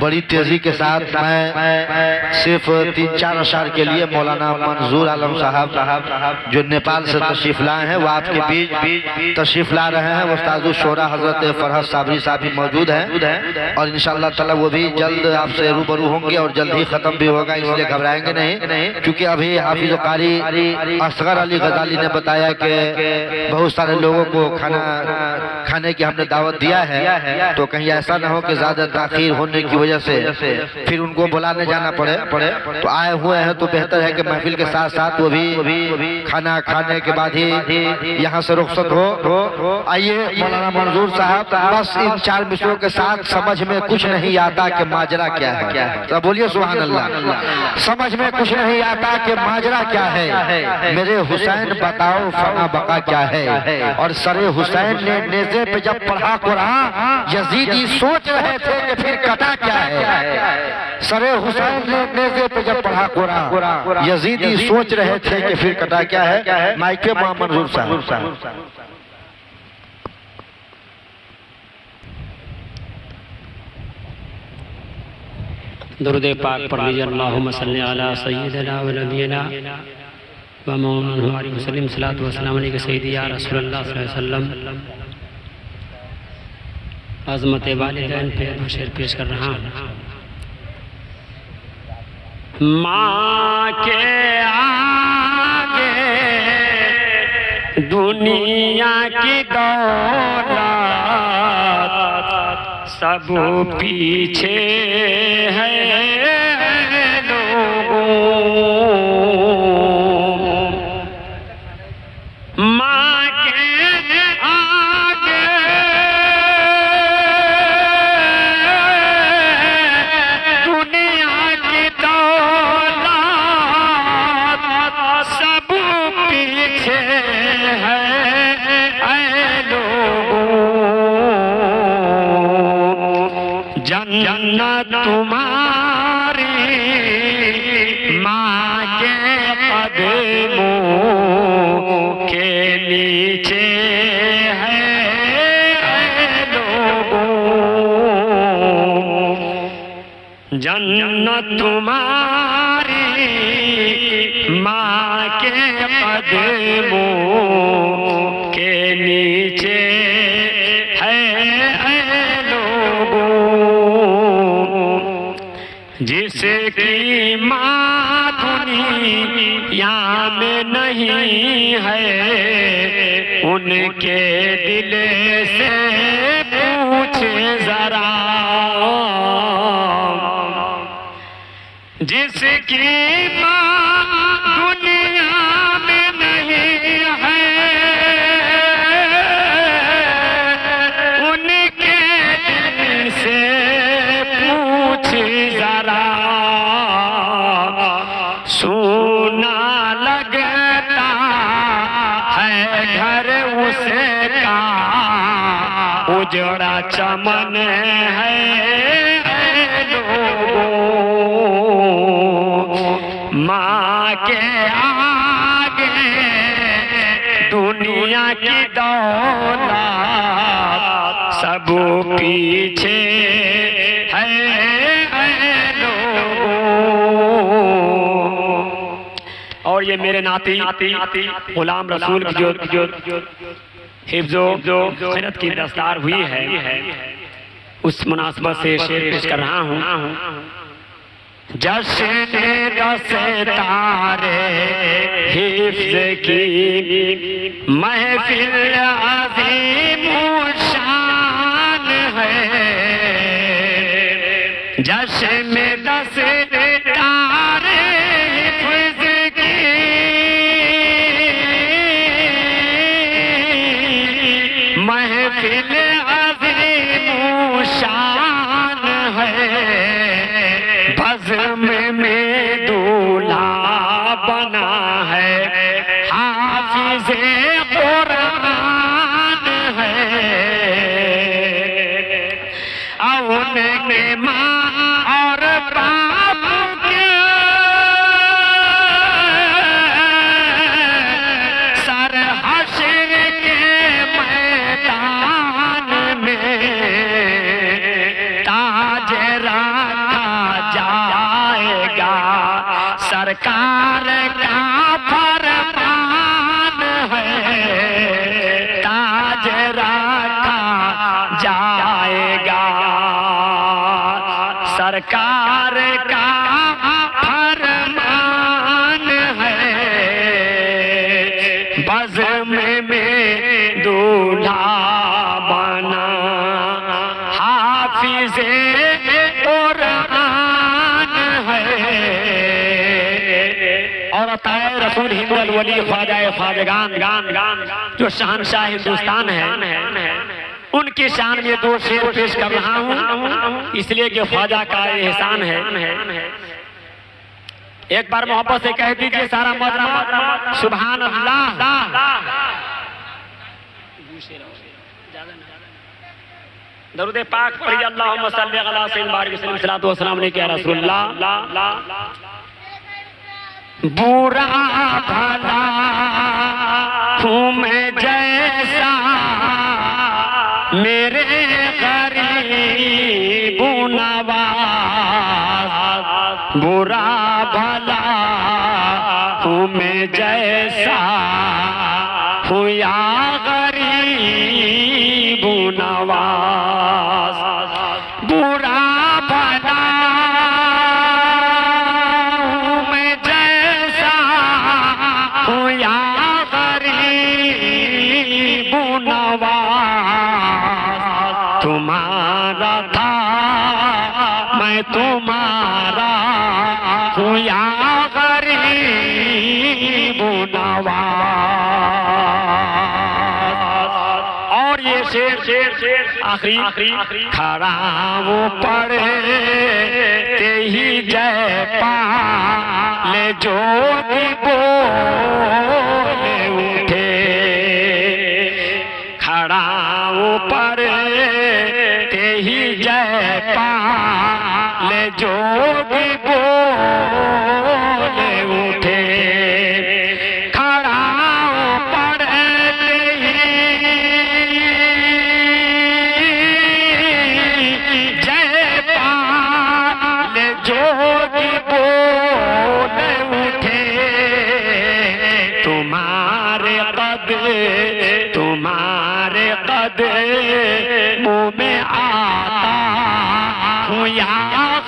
बड़ी तेजी के साथ मैं सिर्फ 3-4 अशार के लिए मौलाना मंजूर आलम साहब जो नेपाल से तशरीफ लाए हैं, वो आपके बीच तशरीफ ला रहे हैं। उस्ताद शोरा हजरत फरहत साबरी साहब भी मौजूद हैं और इंशाअल्लाह ताला वो भी जल्द आपसे रूबरू होंगे और जल्द ही खत्म भी होगा, इसलिए घबराएंगे नहीं। क्योंकि अभी हाफिज कारी असगर अली गजाली ने बताया कि बहुत सारे लोगों को खाने की हमने दावत दिया है, तो कहीं ऐसा न हो कि ज्यादा ताखीर होने की वजह से फिर उनको बुलाने जाना पड़े। तो आए हुए हैं तो बेहतर है कि महफिल के साथ साथ वो भी खाना खाने के बाद ही यहाँ से रुखसत हो। आइए मौलाना मंजूर साहब, बस इन 4 मिसरों के साथ समझ में कुछ नहीं आता कि माजरा क्या है। तो बोलिए सुभान अल्लाह। समझ में कुछ नहीं आता कि माजरा क्या है, मेरे हुसैन बताओ फना बका क्या है। और सरे हुसैन ने नेज़े पे जब पढ़ा कुरान, यजीदी सोच रहे थे कि फिर कटा क्या है। सरे हुसैन ने नेज़े पे जब पढ़ा कुरान, यजीदी सोच रहे थे कि फिर कटा क्या है। माइके मोहम्मद मंजूर साहब। दुरूद पाक पढ़ लीजिए। अल्लाहुम्मा सल्ली अला सय्यिदिना व नबियना व मौलाना अलैहि वसल्लम सल्लल्लाहु वसल्लम अलैहि सय्यदी या रसूलुल्लाह सल्लल्लाहु अलैहि वसल्लम। अज़मत वालिदैन पे शेर पेश कर रहा हूँ। माँ के आगे दुनिया की दौलत सब पीछे है लोगों। माँ के आगे दुनिया की दौलत सब पीछे है जन्नत तुम्हारी माँ के कदमों के नीचे है लोगों। जन्नत तुम्हारी माँ के कदमों के नीचे जिसकी माँ दुनिया में नहीं है, उनके दिल से पूछे जरा। जिसकी माँ दुनिया में नहीं है, उनके दिल से पूछे जरा। सोना लगता है घर उसका, उजड़ा चमन है लोगों। माँ के आगे दुनिया की दौलत सब पीछे और ये मेरे नाती गुलाम रसूल की जो हिफ्ज़ो खैरत की दस्तार हुई है, उस मुनासबत से शेर पेश कर रहा हूँ। जश्न दस्तारे हिफ्ज़ की महफिल अज़ीम शान है। जश्न दस्तारे हिफ्ज़ की महफिल अज़ीम शान है। बज़्म में दूल्हा बना है हाफ़िज़े कुरान है। उनके माँ और बाप के सर हश्र के मैदान में ताज सरकार का फरमान है, ताज रखा जाएगा। सरकार का फरमान है, बज़्म में दूल्हा बना हाफिज़े कुरान है। और अताए रसूल हिंदुल वली ख्वाजाए ख्वाजगान जो शहंशाह हिंदुस्तान है, उनकी शान में दो शेर पेश कर रहा हूँ, इसलिए कि ख्वाजा का एहसान है। एक बार मोहब्बत से कह दीजिए सारा मजमा सुभान अल्लाह। दरूद पाक पढ़िए, अल्लाहुम्मा सल्ली अला सय्यिदिना बारिक वसल्लम सल्लल्लाहु अलैहि वसल्लम या रसूलल्लाह। बुरा भला हूँ मैं जैसा मेरे गरीब नवाज, बुरा भला हूँ मैं जैसा हूँ या गरीब नवाज। बुरा भला हूँ मैं जैसा हूँ या गरीब नवाज। तुम्हारा था मैं तुम्हारा हूँ या गरीब नवाज। और ये शेर आखिरी खड़ा वो पड़े ते ही जय पा ले जो बोले उठे। खड़ा वो पड़े ते ही जय पा ले जो बोले उठे। खड़ा वो पड़े जय पा ले जो बोले उठे। तुम्हारे कद मुँह में आता हूँ या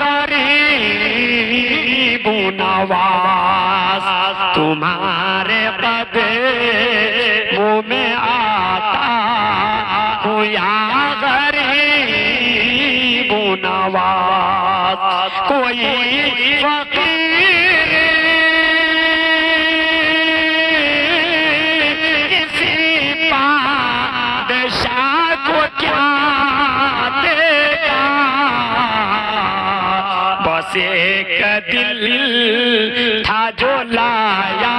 गरीब नवाज। तुम्हारे कद मुँह में आता हूँ या गरीब नवाज। कोई फकीर किसी बादशाह को क्या देगा, बस एक दिल था जो लाया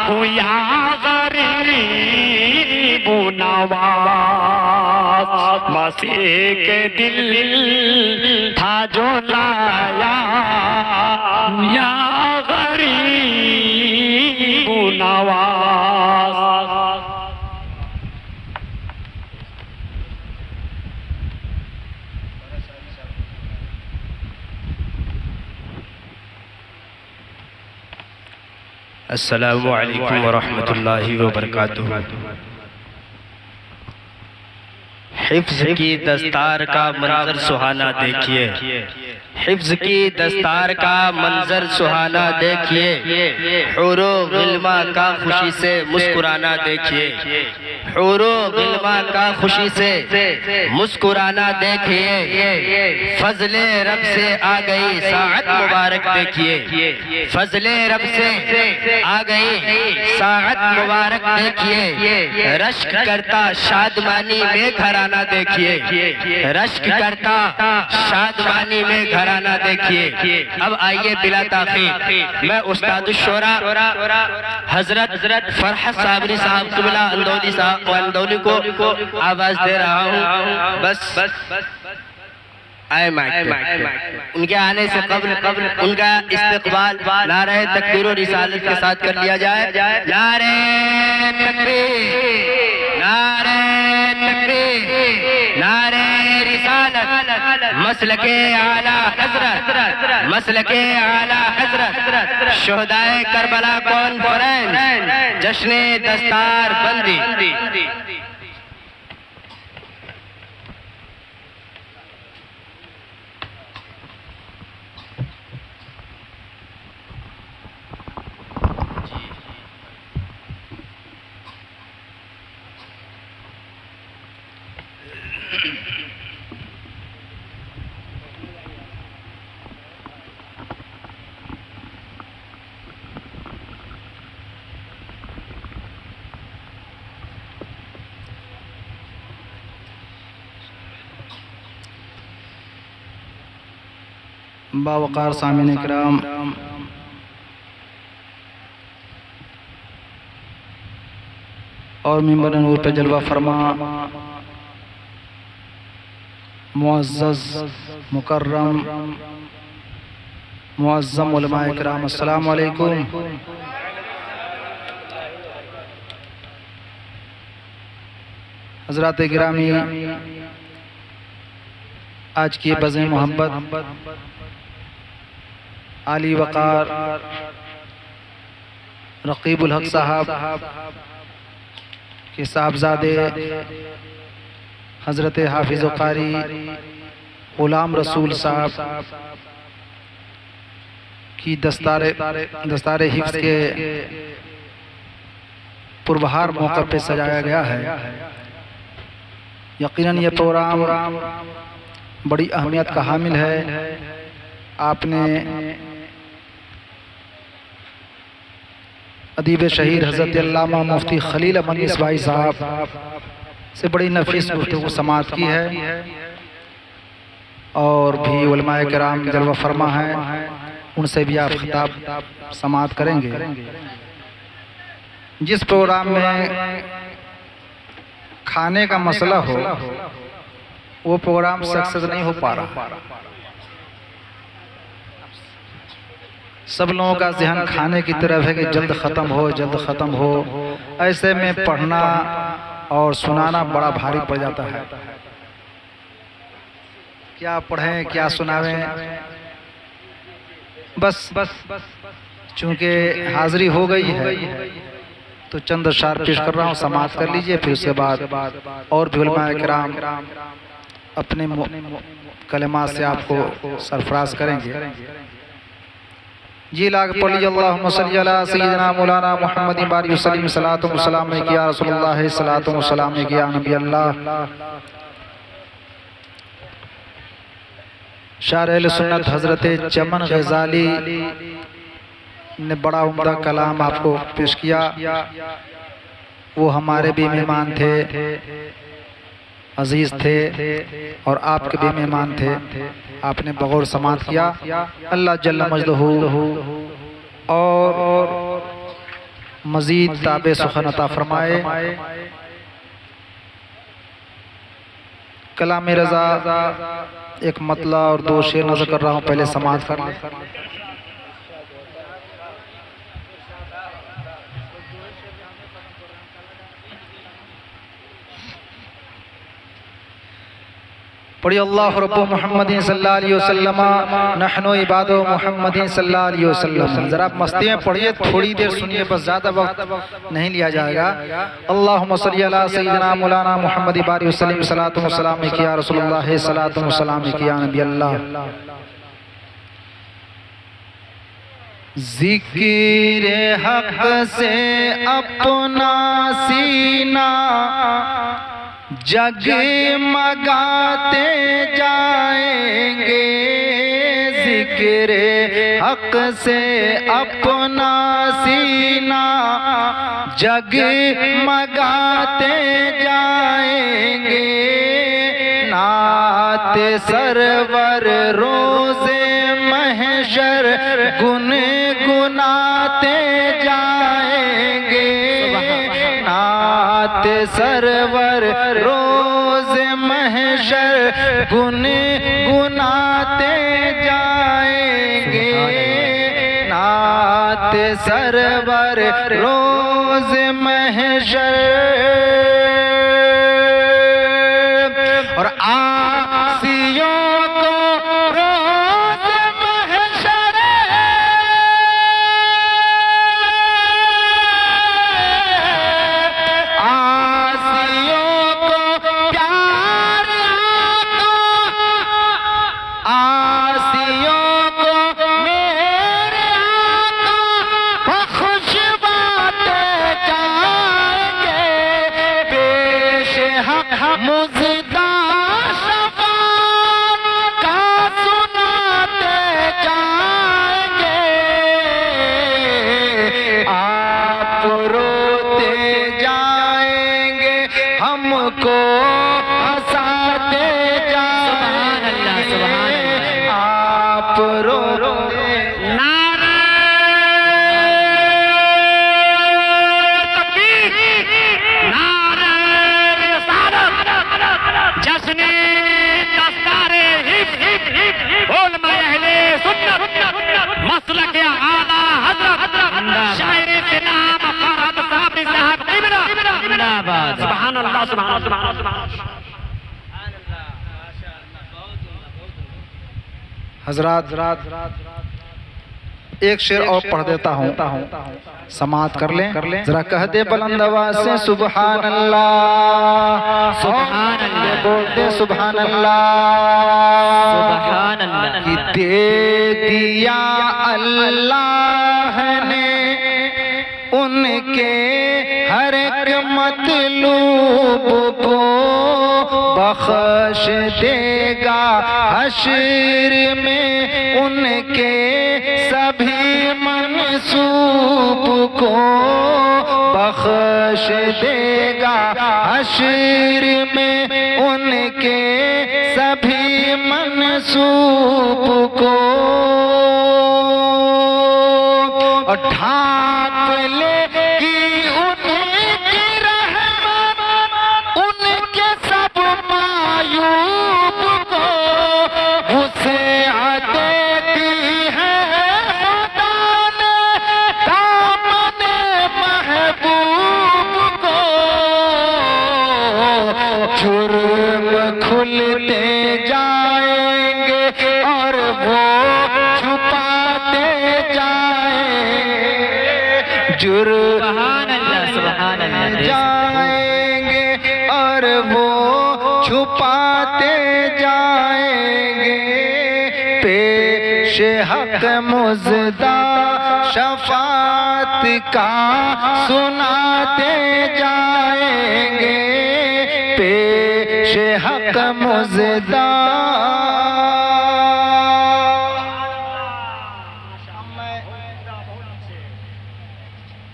हूँ या गरीब नवाज। बस एक दिल था जो लाया या गरीब नवाज। अस्सलामु अलैकुम वरहमतुल्लाहि वबरकातुहू। हिफ्ज़ की दस्तार का मंजर सुहाना देखिए, हिफ्ज़ की दस्तार का मंजर सुहाना देखिए। हुरो गिल्मा का खुशी से मुस्कुराना देखिए, हुरो गिल्मा का खुशी से मुस्कुराना देखिए। फजले रब से आ गई साअत मुबारक देखिए, फजले रब से आ गई साअत मुबारक देखिए। रश्क करता शादमानी में घराना देखिए, रश्क करता शादमानी में घराना देखिए। अब आइए बिला ताखीर मैं उस्ताद शोरा हजरत फरहत साबरी साहब क़िबला अंदौली साहब अंदौली को आवाज दे रहा हूँ। बस आए माइक उनके आने से कब्ल उनका इस्तकबाल नारे तकबीर और रिसालत के साथ कर लिया जाए। नारे तकबीर, नारे तकबीर, नारे रिसालत। मसलके आला हजरत, मसलके आला हजरत, शुहदाए करबला कॉन्फ्रेंस, जश्ने दस्तार बंदी। बावकार सामीन इकराम, और मिंबर नूर पे जलवा फरमा मुअज़्ज़ज़ मुकर्रम मुअज़्ज़म उलमाए किराम, अस्सलाम वालेकुम। हज़रात गिरामी, आज की बज़े मोहब्बत आली वक़ार रकीबुल हक साहब के साहबजादे हज़रत हाफिज़ कारी ग़ुलाम रसूल साहब की दस्तारे हिफ्ज़ के पुरबहार मौक़े पे सजाया गया है। यकीनन ये प्रोग्राम बड़ी अहमियत का हामिल है। आपने अदीब शहीद हज़रत अल्लामा मुफ्ती खलील अहमद मिसबाही साहब से बड़ी नफीस गुफ्तगू समाअत की है, और भी उलमाए किराम जलवा फरमा है, उनसे भी आप खिताब समाअत करेंगे। जिस प्रोग्राम में खाने का मसला हो, वो प्रोग्राम सक्सेस नहीं हो पा रहा। सब लोगों का ध्यान खाने की तरफ है कि जल्द ख़त्म हो, जल्द ख़त्म हो। ऐसे में पढ़ना और सुनाना बड़ा भारी पड़ जाता है। क्या पढ़ें, क्या सुनावें। बस चूंकि हाजिरी हो गई है तो चंद अशार पेश कर रहा हूँ, समाअत कर लीजिए। फिर उसके बाद और भी उलमाए किराम अपने कलमात से आपको सरफराज करेंगे। जी लाग पढ़ लीजिए। अल्लाहुम्मा सल्ली अला सय्यिदिना मौलाना मुहम्मद बारी वसल्लम, सलातो व सलाम या रसूलुल्लाह, सलातो व सलाम या नबी अल्लाह। शायर अहले सुन्नत हजरत चमन गजाली ने बड़ा उम्दा कलाम आपको पेश किया। वो हमारे भी मेहमान थे, अजीज थे, और आपके भी मेहमान थे। आपने बगौर समाअत किया। अल्लाह जल्ल मजदहू और मजीद ताबे सुखन अता फरमाए। कलाम रज़ा एक मतला और दो शेर नज़र कर रहा हूँ, पहले समाअत कर लें। पढ़िए। अल्लाह रब्बु मुहम्मदिन सल्लल्लाहु अलैहि वसल्लम नहनु इबादु मुहम्मदिन सल्लल्लाहु अलैहि वसल्लम। जरा आप मस्ती में पढ़िए, थोड़ी देर सुनिए, बस ज़्यादा वक्त नहीं लिया जाएगा। अल्लाहुम्मा सल्ली अला सय्यिदिना मौलाना मुहम्मद बारी वसल्लम, सलातो व सलाम या रसूलुल्लाह, सलातो व सलाम या नबी अल्लाह। ज़िक्र हक़ से अपना सीना जगमगाते जाएंगे, ज़िक्र हक़ से अपना सीना जगमगाते जाएंगे। नात सरवर रोज़े महशर गुनगुनाते जाएंगे। नात सरवर रोज़ महशर गुनगुनाते जाएंगे। नात सरवर रोज़ महशर और आसिया अल्लाह सुभान अल्लाह। हजरात एक शेर और पढ़ देता हूँ, समात कर लें। जरा कह दे बुलंद आवाज से सुभान अल्लाह, सुभान अल्लाह, बोलते सुभान अल्लाह, सुभान अल्लाह। कि दे दिया अल्लाह ने उनके हर एक मतलूब को, बख्श देगा हश्र में उनके सभी मनसूब को, बख्श देगा हश्र में उनके सभी मनसूब को, और ढांप लेगी उनकी रहमत उनके सब मायूब को, वुसअत देती है खुदा ने दामन महबूब को, जुर्म खुलते जाएंगे और वो छुपाते जाएंगे, जुर्म सुभान अल्लाह। जाएंगे और वो छुपाते जाएंगे, पेश हक मुज़दा शफात का सुनाते जाएंगे, पेश हक मुज़दा।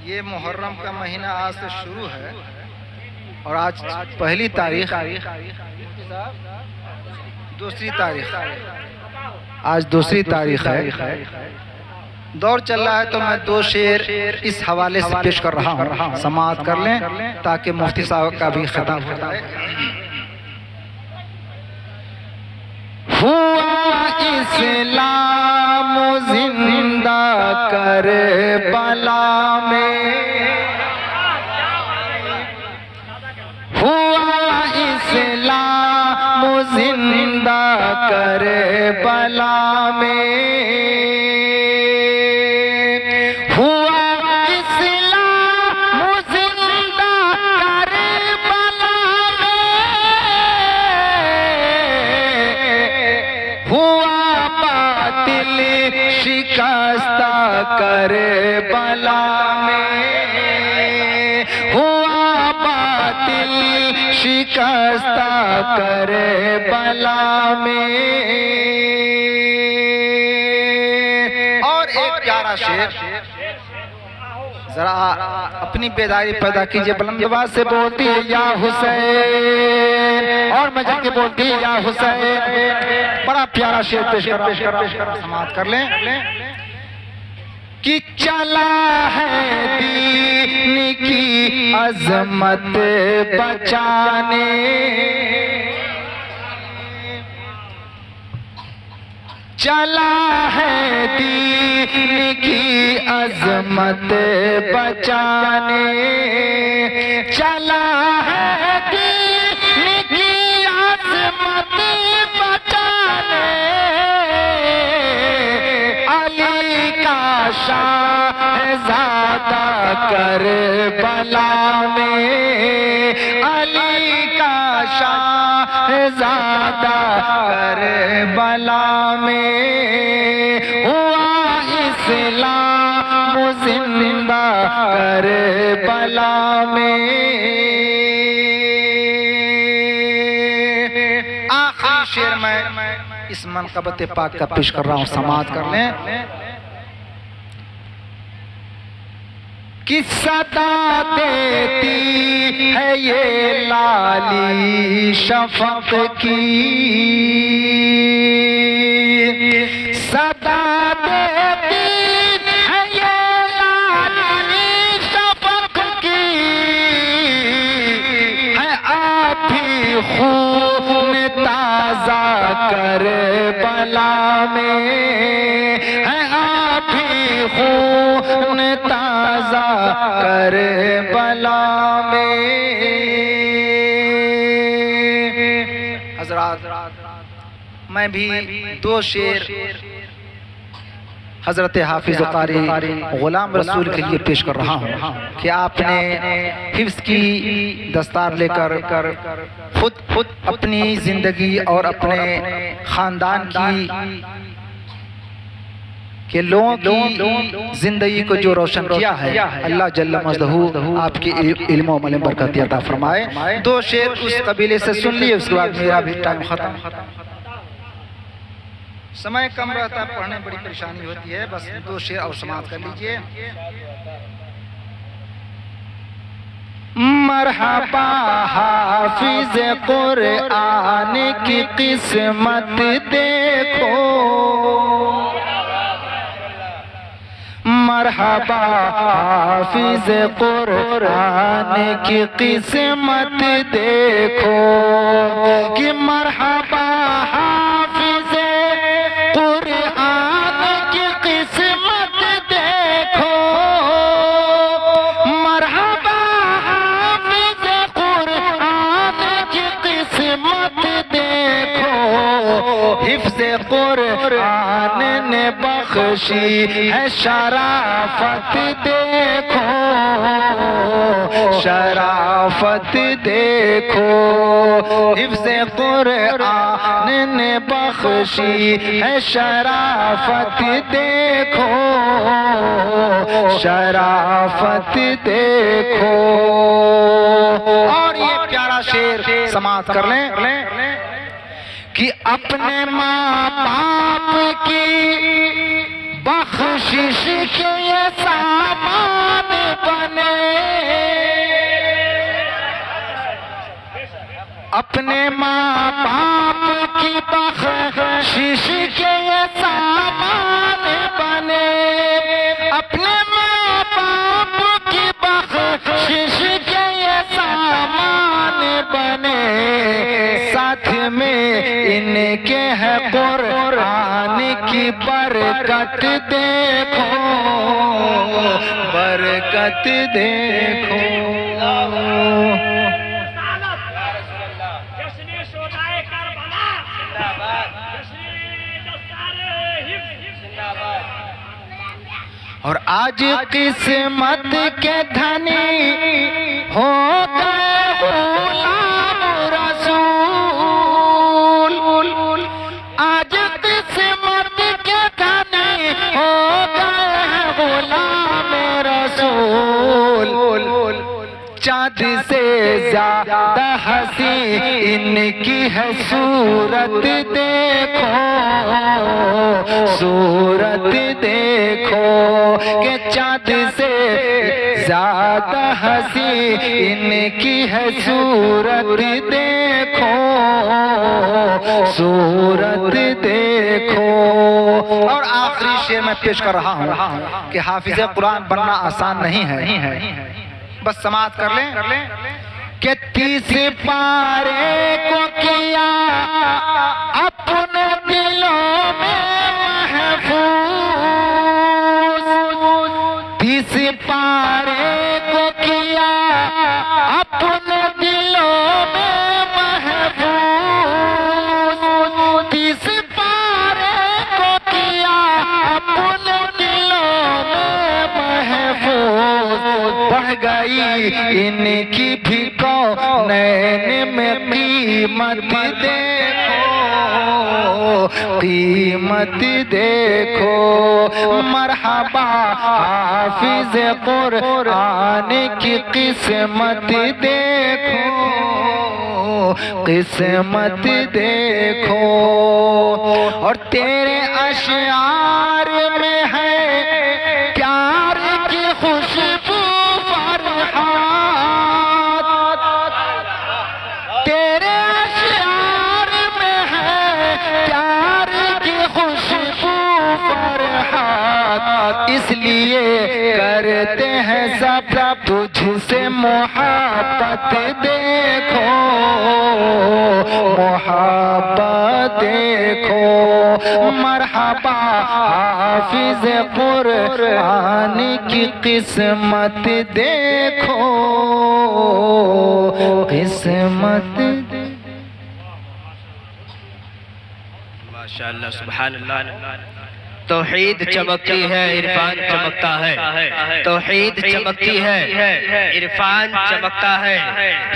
ये मुहर्रम का महीना आज से शुरू है और आज पहली तारीख, दूसरी तारीख, आज दूसरी तारीख है। दौर चल रहा है तो मैं दो शेर इस हवाले से पेश कर रहा हूँ, समाअत कर लें ताकि मुफ्ती साहब का भी खिताब हो जाए। हुआ इस्लाम जिंदा कर बला में, हुआ इस्लाम जिंदा कर बला में, हुआ इस्लाम जिंदा कर बला में, हुआ बातिल शिकस्ता कर बला में, हुआ बातिल शिकस्ता कर बला में। और एक प्यारा शेर, जरा अपनी बेदारी पैदा कीजिए, बुलंद आवाज से बोलती है या हुसैन, और मजा के बोलती है या हुसैन। बड़ा प्यारा शेर पेश कर रहा, समाअत कर लें। कि चला है दीन की अजमत बचाने, चला है दीन की अजमत बचाने, चला है दीन की अजमत बचाने, अली का शाहज़ादा कर बला में, अली का शाहज़ादा कर बला में, हुआ इस्लाम जिंदा कर बला में। आखिरी शेर मैं इस मनक़बत पाक का पेश कर रहा हूँ, समाअत कर लें। कि सदा देती है ये लाली शफक की, सदा देती है ये लाली शफक की, है आप ही खून ताजा कर बला में, है आप ही खून ताजा कर बला में। मैं भी 2 शेर हजरत हाफिज कारी गुलाम रसूल के लिए पेश कर रहा हूँ कि आपने हिफ्ज़ की दस्तार लेकर खुद अपनी जिंदगी और अपने खानदान की के लोगों की जिंदगी को जो रोशन किया है, अल्लाह जल्ल मजदहू आपकी इल्म और अमल में बरकत अता फरमाए। 2 शेर उस कबीले से सुन लिए, उसके बाद मेरा भी टाइम खत्म। समय कम रहता है, पढ़ने बड़ी परेशानी होती है, बस 2 शेर और समाप्त कर लीजिए। मरहबा हाफिज कुरआन की किस्मत देखो, मरहबा हाफिज कुरआन की किस्मत देखो कि मरहबा हाफिज कुरआन की किस्मत देखो, मरहबा हाफिज कुरआन की किस्मत देखो। हिफ्ज़ कुरआन ने बख्शी है शराफत देखो, शराफत देखो। हिफ्ज़ कुरआन ने बख्शी है शराफत देखो, शराफत देखो। और ये प्यारा शेर समाप्त कर लें कि अपने माँ बाप की बख्शिश के ये सामान बने, अपने माँ बाप की बख्शिश के ये सामान बने, अपने माँ बाप की बख्शिश के ये सामान बने। साथ में इनके है कुरआन की बरकत देखो, बरकत देखो। और आज किस्मत के धनी हो गए गुलाम रसूल, आज किस्मत के धनी हो गए गुलाम रसूल। चाँद से ज्यादा हंसी इनकी है सूरत देखो, सूरत देखो कि चाँद से ज्यादा हंसी इनकी है सूरत देखो, सूरत देखो। और आखिरी शेर मैं पेश कर रहा हूँ कि हाफिज कुरान बनना आसान नहीं है, बस समाप्त कर लें कि 30 पारे को किया अपने दिलों में महफूज, 30 पारे को किया अपने दिलों में महफूज, 30 पारे को किया अपने दिलों में महफूज। बढ़ गई इनकी भी कौनैन में कीमत देखो, कीमत देखो। मरहबा हाफिज कुरआन की किस्मत देखो, किस्मत देखो। और तेरे अशआर में है प्यार की खुशबू फरहात, तेरे अशआर में है प्यार की खुशबू फरहात। इसलिए करते हैं सब तुझसे मोहब्बत देखो, मोहब्बत देखो। मरहबा हाफिज कुरआन की किस्मत देखो, किस्मत। माशाअल्लाह सुभान अल्लाह। तौहीद चमकती है, इरफान चमकता है। तौहीद चमकती है, इरफान चमकता है।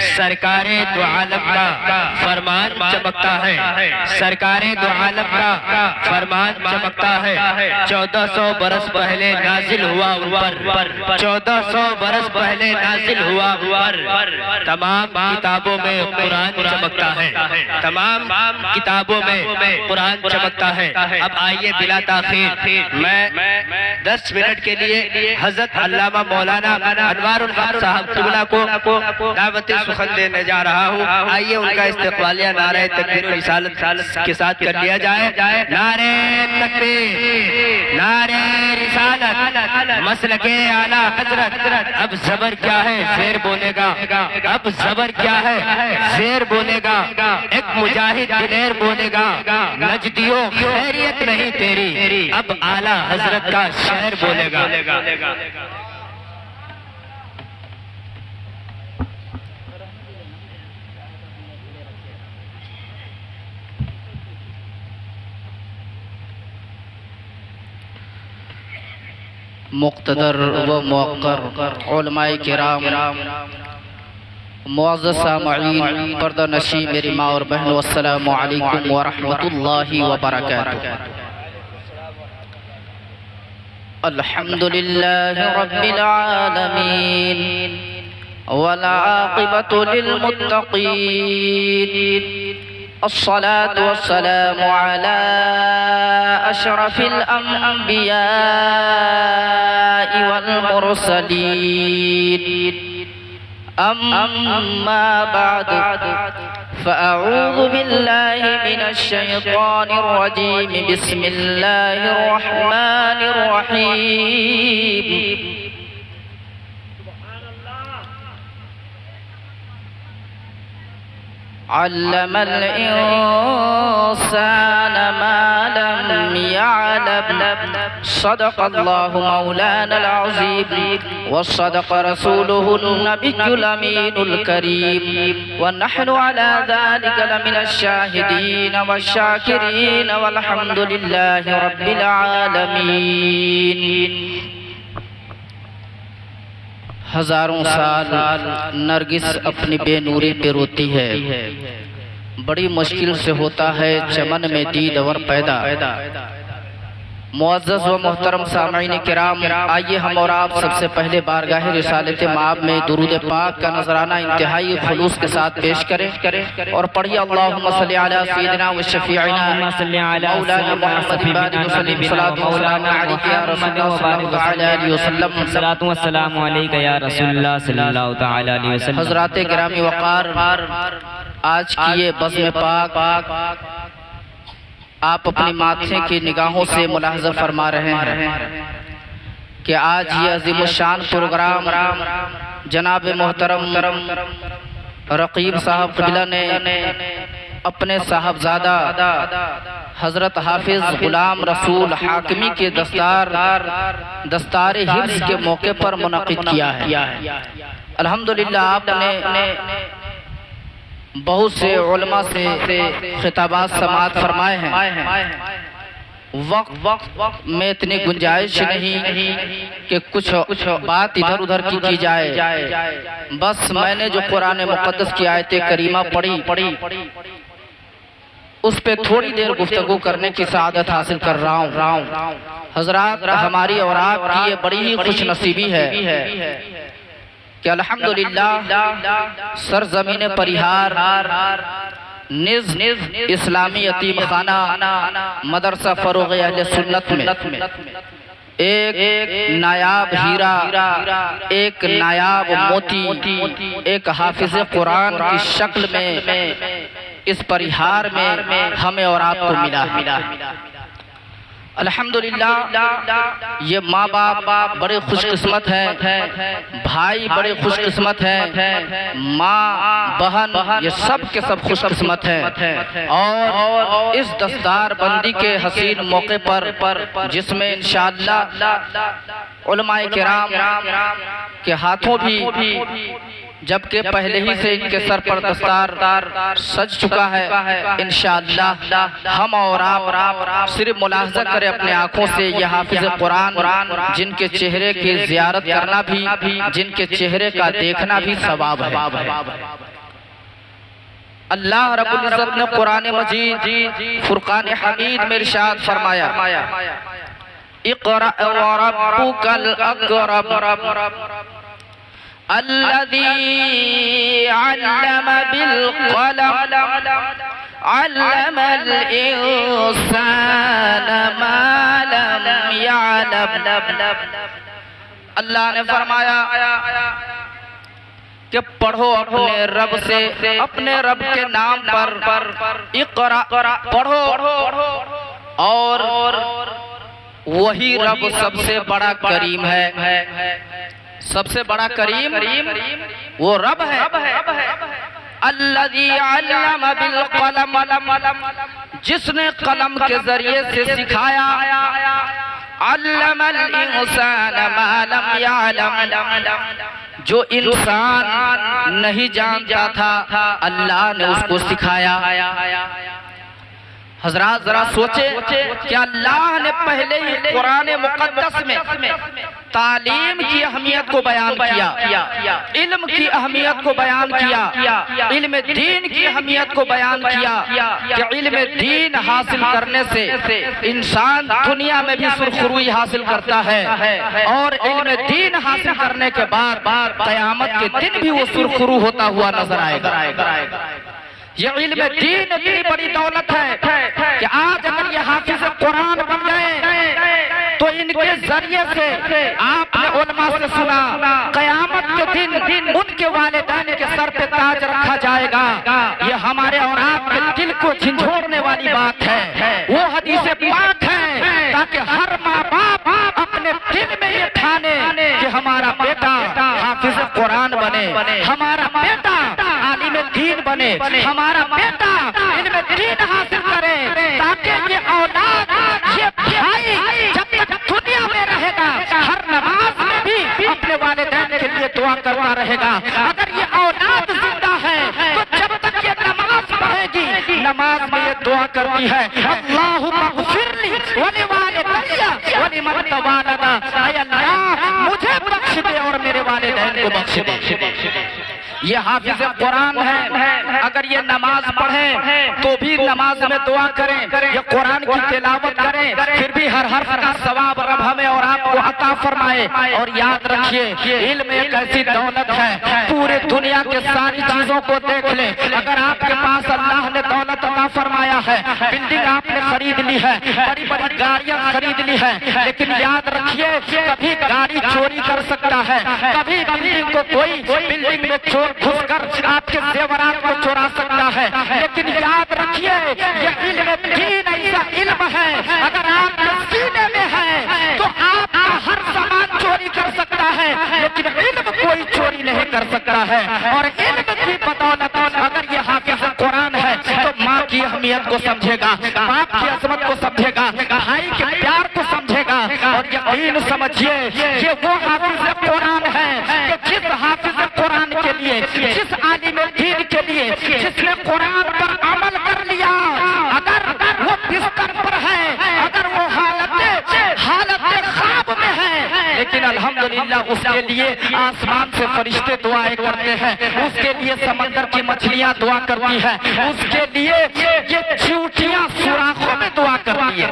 सरकारे दो आलम का फरमान चमकता है। सरकारे दो आलम का फरमान चमकता है। 1400 बरस पहले नाजिल हुआ ऊपर, 1400 बरस पहले नाजिल हुआ ऊपर। तमाम किताबों में कुरान चमकता है, तमाम किताबों में कुरान चमकता है। अब आइए बिला ताखीर मैं 10 मिनट के लिए हजरत अल्लामा मौलाना अनवारुल हक साहब किबला को दावत सुखन देने जा रहा हूँ। आइए उनका इस्तकबालिया नारे तकबीर व रिसालत के साथ कर लिया जाए। नारे तकबीर, नारे रिसालत, मसलके आला हजरत। अब जबर क्या है शेर बोलेगा, अब जबर क्या है शेर बोलेगा। एक मुजाहिद दिलेर बोलेगा, नजदियों खैरियत नहीं तेरी। अब आला हजरत का शेर बोलेगा। मुक़्तदर व मुअक्कर उलमाए किराम, मुअज़्ज़ज़ सामईन, पर्दा नशी मेरी माँ और बहनों, अस्सलामु अलैकुम व रहमतुल्लाहि व बरकातुहू। अल्हम्दुलिल्लाहि रब्बिल आलमीन वल आक़िबतु लिल मुत्तक़ीन। अस्सलातु वस्सलामु अला अशरफिल अंबिया वल मुरसलीन। अम्मा बाद फ़अऊज़ु बिल्लाहि मिनश शैतानिर रजीम। बिस्मिल्लाहिर रहमानिर रहीम। अल्लमल इंसान मा लम यअलम। सदक़ल्लाहु मौलानल अज़ीम व सदक़ रसूलुहुन नबियुल अमीनुल करीम व नहनु अला ज़ालिका लमिनश शाहिदीन वश्शाकिरीन वल्हम्दुलिल्लाहि रब्बिल आलमीन। हजारों साल नरगिस अपनी बेनूरी पे रोती है, बड़ी मुश्किल से होता है चमन में दीद और पैदा। मुअज़्ज़ज़ व मोहतरम सामईन किराम, आइए हम और आप सबसे पहले बारगाह रिसालत माब में दुरूद पाक का नजराना इंतहाई खुलूस के साथ पेश करें और पढ़िए अल्लाहुम्मा सल्लि अला सय्यिदिना व शफीइना मौलाना मुहम्मद बारिक वसल्लम। सलातु व सलामु अलैका या रसूलल्लाह सल्लल्लाहु अलैहि वसल्लम। सलातु व सलामु अलैका या रसूलल्लाह सल्लल्लाहु तआला अलैहि वसल्लम। हज़रात गिरामी वक़ार, आज की ये बज़्म पाक आप अपनी माथे की निगाहों से मुलाहज़ा फरमा रहे हैं कि आज ये अज़ीमुश्शान प्रोग्राम जनाब मोहतरम रकीब साहब क़िबला ने अपने साहबजादा हज़रत हाफिज गुलाम रसूल हाकिमी के दस्तार हिफ्ज़ के मौके पर मुनक़िद किया है। अल्हम्दुलिल्लाह, आपने बहुत से उलमा से खिताबात समाअत फरमाए हैं। वक्त में इतनी गुंजाइश नहीं कि कुछ बात इधर उधर की जाए। बस मैंने जो कुरान मुक़द्दस की आयत करीमा पढ़ी उस पे थोड़ी देर गुफ्तगू करने की सआदत हासिल कर रहा हूँ। हजरात, हमारी और आपकी ये बड़ी ही खुशनसीबी है कि अल्हम्दुलिल्लाह सरज़मीन परिहार निज इस्लामी यतीम खाना मदरसा फरोग़ अहले सुन्नत में एक नायाब हीरा, एक नायाब मोती, एक हाफिज कुरान की शक्ल में इस परिहार में हमें और आपको मिला है। अल्हम्दुलिल्लाह, ये माँ बाप बड़े खुशकिस्मत हैं, भाई बड़े खुशकिस्मत हैं, माँ बहन ये सब के सब खुशकिस्मत हैं। और इस दस्तार बंदी के हसीन मौके पर जिसमें इंशाअल्लाह उलमाए किराम के हाथों भी जबकि पहले ही से इनके सर पर दस्तार सज चुका है। इंशाअल्लाह हम और आप सिर्फ मुलाहजा करें अपने आंखों से ये हाफिज कुरान जिनके चेहरे की ज़ियारत करना भी, जिनके चेहरे का देखना भी सवाब है। अल्लाह रब्बुल इज्जत ने कुरान मजीद फुरकान हमीद में इरशाद फरमाया, इक़रा व रब्बुकल अकरम अल्लज़ी अल्लम बिल क़लम अल्लमल इंसान मा लम यअलम। अल्लाह ने फरमाया कि पढ़ो अपने रब से, अपने रब के नाम पर इक़रा पढ़ो, और वही रब सबसे बड़ा करीम है। सबसे बड़ा करीम वो रब है। अल्लज़ी अल्लम बिल क़लम, जिसने कलम के जरिए से सिखाया। अल्लमल इंसान मा लम यअलम, जो इंसान नहीं जानता था अल्लाह ने उसको सिखाया। हजरात जरा सोचे कि अल्लाह ने पहले ही कुरान मुक़द्दस में तालीम की अहमियत को बयान किया, इल्म की अहमियत को बयान किया, इल्म दीन की अहमियत को बयान किया कि इल्म दीन हासिल करने से इंसान दुनिया में भी सुरखुरुई हासिल करता है, और इल्म दीन हासिल करने के बाद क़यामत के दिन भी वो सुरखुरू होता हुआ नजर आएगा। ये इल्म दीन इतनी बड़ी दौलत है कि आज अगर ये हाफिज कुरान बन गए तो इनके जरिए से आपने उलमा से सुना, क़यामत के दिन उनके वालिदैन के सर पे ताज रखा जाएगा। ये हमारे और आपके दिल को झंझोड़ने वाली बात है। वो हदीस पाक है ताकि हर माँ बाप अपने दिल में ये ठाने कि हमारा बेटा हाफिज कुरान बने, हमारा बेटा आलिम दीन बने, हमारा बेटा इनमें दीन हासिल करे, ताकि ये औलाद, ये भाई जब तक दुनिया में रहेगा हर नमाज में भी अपने वालिदैन के लिए दुआ करता रहेगा। अगर ये औलाद जिंदा है तो जब तक ये नमाज पढ़ेगी, नमाज में ये दुआ करती है, अल्लाहुम्मा ग़फ़िरली व लिवालिदैया व लिमन तवालदा, ऐ अल्लाह मुझे बख्श दे और मेरे वालिदैन को बख्श दे। ये हाफिज कुरान है। अगर ये नमाज पढ़े तो भी नमाज में दुआ करें, ये कुरान की तिलावत करें, फिर भी हर हर्फ का सवाब रब हमें और आपको अता फरमाए। और याद रखिए इल्म एक ऐसी दौलत है, पूरे दुनिया के सारी चीजों को देख ले, अगर आपके पास अल्लाह ने दौलत अता फरमाया है, बिल्डिंग आपने खरीद ली है, बड़ी बड़ी गाड़ियां खरीद ली है, लेकिन याद रखिए कभी गाड़ी चोरी कर सकता है, कभी बिल्डिंग को कोई बिल्डिंग में चोर घुसकर आपके जेवरात को चुरा सकता है। लेकिन याद रखिए ये इल्म दीन ऐसा इल्म है, अगर आपके सीने में है तो आपका हर सामान चोरी कर सकता है, लेकिन इल्म कोई चोरी नहीं कर सकता है। और इल्म की बदौलत अगर ये हाफिज कुरान है तो माँ की अहमियत को समझेगा, बाप की अजमत को समझेगा, भाई के प्यार को समझेगा। और यकीन समझिए ये वो हाफिज कुरान है कि जिस हाफिज कुरान के लिए, जिस आलिम दीन के लिए, जिसने कुरान पर अमल कर लिया, अगर वो बिस्तर पर है, अगर वो हालत ख्वाब में है, लेकिन अल्हम्दुलिल्लाह उसके लिए आसमान से फरिश्ते दुआएं करते हैं, उसके लिए समंदर की मछलियां दुआ करती है, उसके लिए ये चींटियां सुराखों में दुआ करती है।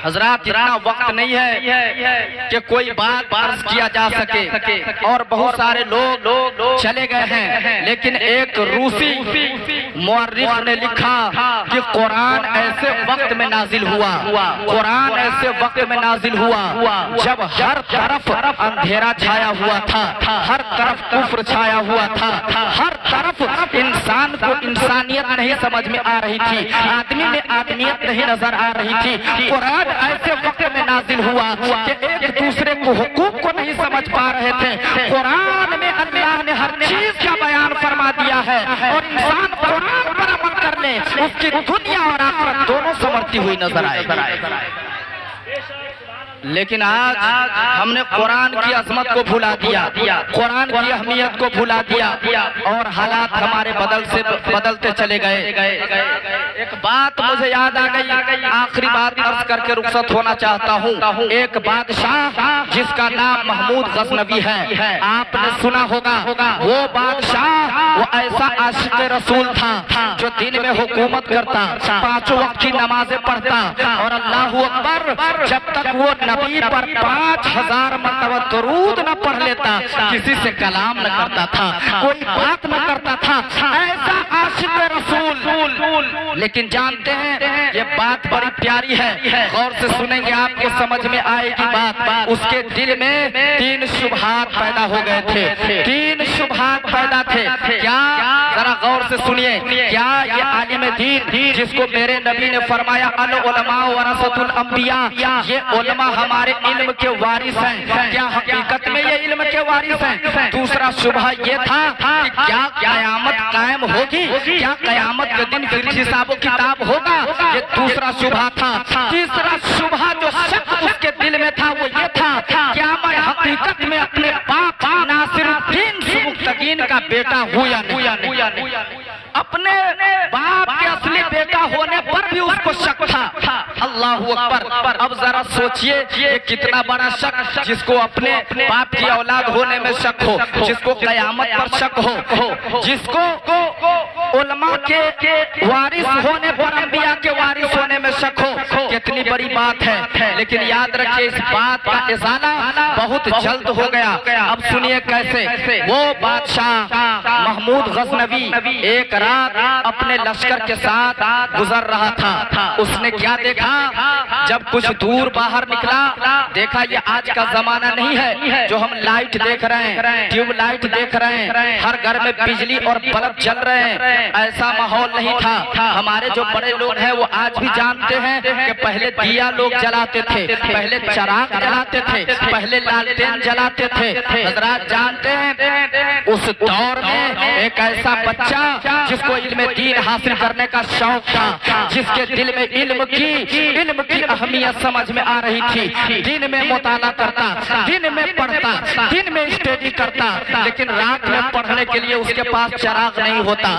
हजरात इतना वक्त नहीं है कि कोई बात अर्ज किया जा सके, और बहुत सारे लोग चले गए हैं, लेकिन एक रूसी मुअर्रिख ने लिखा कि कुरान ऐसे वक्त में नाजिल हुआ, कुरान ऐसे वक्त में नाजिल हुआ जब हर तरफ अंधेरा छाया हुआ था, हर तरफ कुफ्र छाया हुआ था, हर तरफ इंसान को इंसानियत नहीं समझ में आ रही थी, आदमी में आदमियत नहीं नजर आ रही थी। कुरान ऐसे वक्त में नाजिल हुआ कि एक दूसरे को हुकूक को नहीं समझ पा रहे थे। कुरान में अल्लाह ने हर चीज का बयान फरमा दिया है, और इंसान कुरान पर अमल कर ले, उसकी दुनिया और आखिरत दोनों संवरती हुई नजर आए। लेकिन आज हमने कुरान की अजमत को भुला दिया, कुरान की अहमियत को भुला दिया और हालात हमारे बदलते चले गए। एक बात मुझे याद आ गई, आखिरी बात अर्ज करके रुखसत होना चाहता हूँ। एक बादशाह जिसका नाम महमूद गजनवी है, आपने सुना होगा। वो बादशाह वो ऐसा आशिक रसूल था जो दिन में हुकूमत करता, 5 वक्त की नमाजें पढ़ता और अल्लाहु अकबर जब तक वो नबी पर 5000 मरतबा दरूद न पढ़ लेता, किसी से कलाम न करता था, कोई बात न करता था। ऐसा आशिक रसूल। लेकिन जानते हैं ये बात बड़ी प्यारी है, गौर से सुनेंगे आपको समझ में आएगी बात। उसके दिल में 3 शुबहात पैदा हो गए थे, 3 शुबहात पैदा थे। क्या, जरा गौर से सुनिए। क्या ये आलिम दीन जिसको मेरे नबी ने फरमाया अल उलमा वरसतुल अंबिया, ये उलमा हमारे इल्म के वारिस हैं, क्या हकीकत में ये इल्म के वारिस हैं? दूसरा शुबहा ये था कि क्या कयामत कायम होगी, क्या कयामत के दिन फिर हिसाब किताब होगा, ये दूसरा शुबहा था। तीसरा शुबहा जो शक उसके दिल में था वो ये था, क्या मैं हकीकत में अपने बाप नासिरुद्दीन सुबुक्तगीन का बेटा हूँ या नहीं? अपने बाप के असली बेटा होने पर भी उसको शक था। अल्लाहु अकबर। अब जरा सोचिए ये कितना बड़ा शक, जिसको अपने बाप की औलाद होने में शक हो, जिसको कयामत पर शक हो, जिसको उलमा के वारिस होने पर, अंबिया के वारिस होने में शक हो। कितनी बड़ी बात है। लेकिन याद रखिए इस बात का इजाला बहुत जल्द हो गया। अब सुनिए कैसे। वो बादशाह महमूद गजनवी एक रात अपने लश्कर के साथ गुजर रहा था। उसने क्या देखा, जब कुछ दूर बाहर निकला, देखा ये आज का जमाना नहीं है जो हम लाइट देख रहे हैं, ट्यूब लाइट देख रहे हैं, हर घर में बिजली और बल्ब जल रहे हैं। ऐसा माहौल नहीं था। हमारे जो बड़े लोग हैं वो आज भी जानते हैं कि पहले दिया लोग जलाते थे, पहले चराग जलाते थे, पहले लालटेन जलाते थे। हजरात जानते हैं उस दौर में एक ऐसा बच्चा जिसको इल्म दीन हासिल करने का शौक था, जिसके दिल में इल्म की अहमियत समझ में आ रही थी, दिन में मुताला करता, दिन में पढ़ता, दिन में स्टडी करता, लेकिन रात में पढ़ने के लिए उसके पास चराग नहीं होता।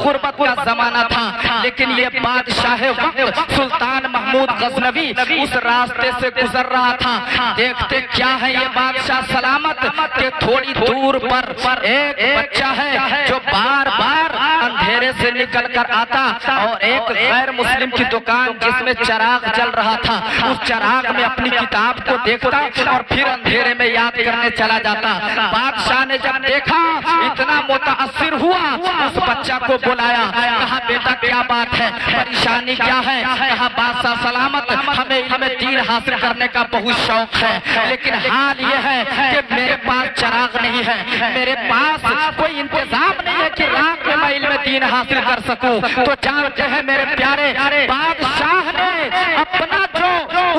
गुर्बत का जमाना था। लेकिन ये बादशाह वक्त सुल्तान महमूद गजनवी उस रास्ते से गुजर रहा था। देखते क्या है ये बादशाह सलामत के थोड़ी दूर पर एक बच्चा है जो बार बार अंधेरे से निकल कर आता और एक गैर मुस्लिम की दुकान जिसमें चराग जल रहा था, उस चराग में अपनी किताब को देखता और फिर अंधेरे में याद करने चला जाता। बादशाह ने जब देखा इतना मुतासिर हुआ, उस बच्चा को बुलाया, कहा बेटा क्या बात है, परेशानी क्या है? कहा बादशाह सलामत, हमें इल्म दीन हासिल करने का बहुत शौक है, लेकिन हाल ये है कि मेरे पास चराग नहीं है, मेरे पास कोई इंतजाम नहीं है कि रात में मैं इल्म दीन हासिल कर सकूं। तो जानते हैं मेरे प्यारे, बादशाह ने अपना जो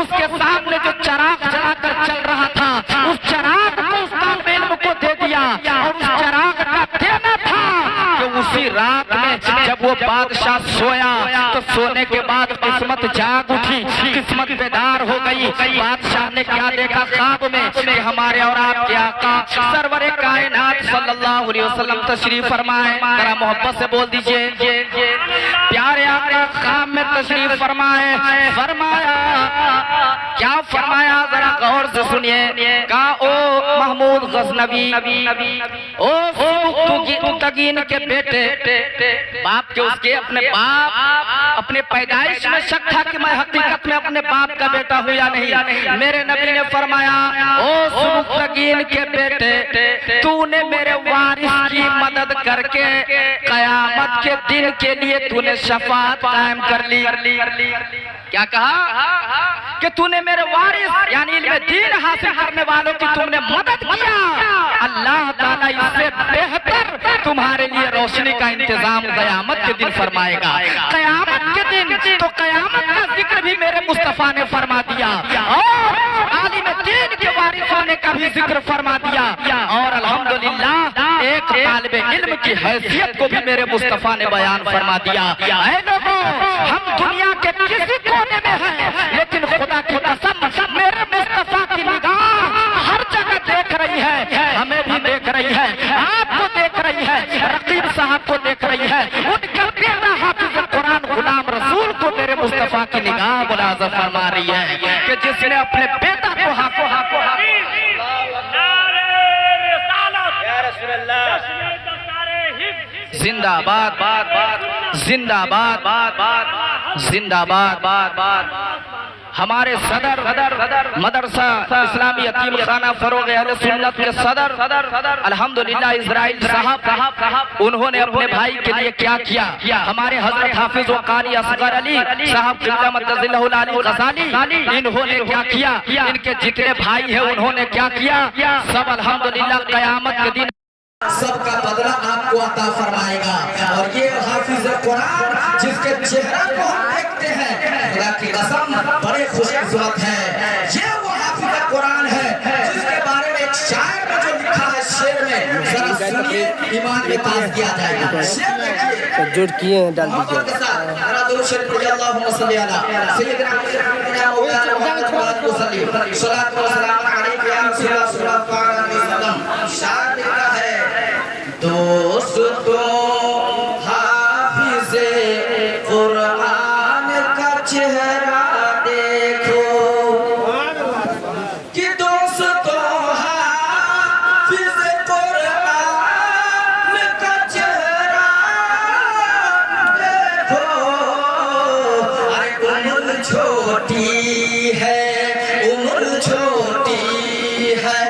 उसके सामने जो चराग जलाकर चल रहा था, उस चराग को उस तालिब इल्म को दे दिया और उस चराग का देना था कि उसी रात में जब वो बादशाह सोया तो सोने के बाद किस्मत जाग उठी, किस्मत बेदार हो गई। बादशाह ने क्या देखा ख्वाब में कि हमारे और आपके आका सरवरे कायनात सल्लल्लाहु अलैहि वसल्लम तशरीफ फरमाए। जरा मोहब्बत से बोल दीजिए, प्यारे आका ख्वाब में तशरीफ फरमाए। फरमाया क्या फरमाया, जरा गौर से सुनिए। कहा ओ महमूद गजनवी, ओ सुबुक्तगीन के बेटे, बाप के उसके अपने बाप अपने पैदाइश में शक था कि मैं हकीकत में अपने बाप का बेटा हूँ या नहीं। मेरे नबी ने फरमाया ओ सुबुक्तगीन के बेटे, तूने मेरे वारिस की मदद करके कयामत के दिन के लिए तूने शफाअत कायम कर ली। क्या कहा कि तूने मेरे वारिस यानी इल्म दीन हासिल करने वालों की तुमने मदद किया। अल्लाह ताला इससे बेहतर तुम्हारे लिए रोशनी का इंतजाम कयामत के दिन फरमाएगा। कयामत के दिन तो कयामत का जिक्र भी मेरे मुस्तफा ने फरमा दिया और आलिम दीन के वारिस होने का भी जिक्र फरमा दिया और अल्हम्दुलिल्लाह एक तालिब इल्म की हैसियत को भी मेरे मुस्तफा ने बयान फरमा दिया। ऐ लोगों, हम दुनिया के किसी कोने में हैं, लेकिन खुदा की कसम मेरे मुस्तफा कि जिसने अपने बेटा को जिंदाबाद जिंदाबाद जिंदाबाद। हमारे सदर मदरसा इस्लामी यतीम खाना फरोग अहले सुन्नत के सदर अल्हम्दुलिल्लाह इजराइल साहब, उन्होंने अपने भाई के लिए क्या किया। हमारे हजरत हाफिज व कारी असगर अली साहब क़िबला मद्दज़िल्लहु अली ग़ज़ाली, इन्होंने क्या किया। इनके जितने भाई हैं उन्होंने क्या किया। सब अल्हम्दुलिल्लाह क़यामत के दिन सबका बदला आपको अता फरमाएगा। और ये हाफिज कुरान जिसके चेहरा को हम देखते हैं, खुदा की कसम बड़े खुशकिस्मत है। ये वो हाफिज कुरान है जिसके बारे में एक शायर में जो लिखा है, शेर में जरा सुनिए, ईमान में ताज किया जाएगा। शेर देखिए, जुड़ किए हैं डाल दीजिए। दोस्तों हाफिज़े कुरान का चेहरा देखो कि दोस्तों हाफिज़े कुरान का चेहरा देखो। अरे उम्र छोटी है, उम्र छोटी है,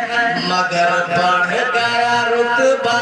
मगर बढ़ गया रुतबा